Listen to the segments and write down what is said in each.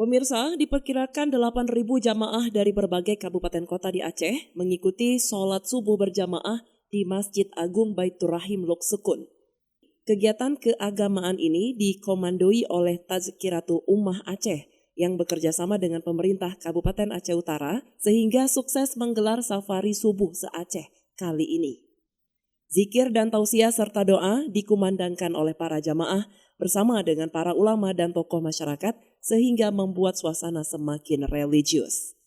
Pemirsa, diperkirakan 8.000 jamaah dari berbagai kabupaten kota di Aceh mengikuti sholat subuh berjamaah di Masjid Agung Baitur Rahim Lok Sekun. Kegiatan keagamaan ini dikomandoi oleh Tazkiratul Ummah Aceh yang bekerja sama dengan pemerintah Kabupaten Aceh Utara sehingga sukses menggelar safari subuh se-Aceh kali ini. Zikir dan tausiah serta doa dikumandangkan oleh para jamaah bersama dengan para ulama dan tokoh masyarakat sehingga membuat suasana semakin religius.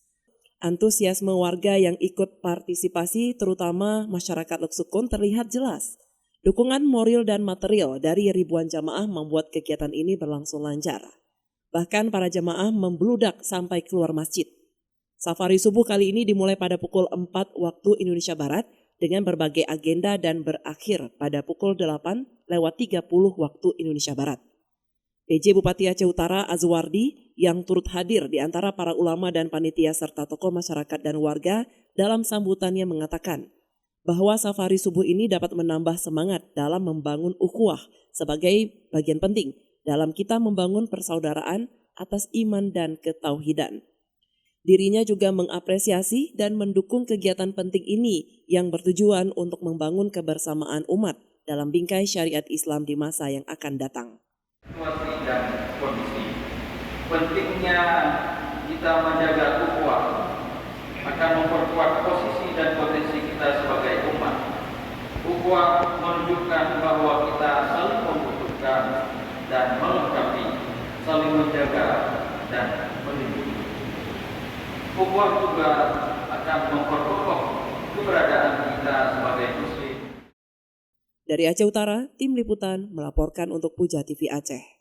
Antusiasme warga yang ikut partisipasi terutama masyarakat Lok Sekun terlihat jelas. Dukungan moral dan material dari ribuan jamaah membuat kegiatan ini berlangsung lancar. Bahkan para jamaah membludak sampai keluar masjid. Safari subuh kali ini dimulai pada pukul 4 waktu Indonesia Barat dengan berbagai agenda dan berakhir pada pukul 8:30 waktu Indonesia Barat. PJ Bupati Aceh Utara Azwardi yang turut hadir di antara para ulama dan panitia serta tokoh masyarakat dan warga dalam sambutannya mengatakan bahwa safari subuh ini dapat menambah semangat dalam membangun ukhuwah sebagai bagian penting dalam kita membangun persaudaraan atas iman dan ketauhidan. Dirinya juga mengapresiasi dan mendukung kegiatan penting ini yang bertujuan untuk membangun kebersamaan umat dalam bingkai syariat Islam di masa yang akan datang. Situasi dan kondisi, pentingnya kita menjaga ukhuwah akan memperkuat posisi dan potensi kita sebagai umat. Ukhuwah menunjukkan bahwa kita saling membutuhkan dan melengkapi, saling menjaga dan melindungi. Ukhuwah juga akan memperkokoh keberadaan kita sebagai muslim. Dari Aceh Utara, Tim Liputan melaporkan untuk Puja TV Aceh.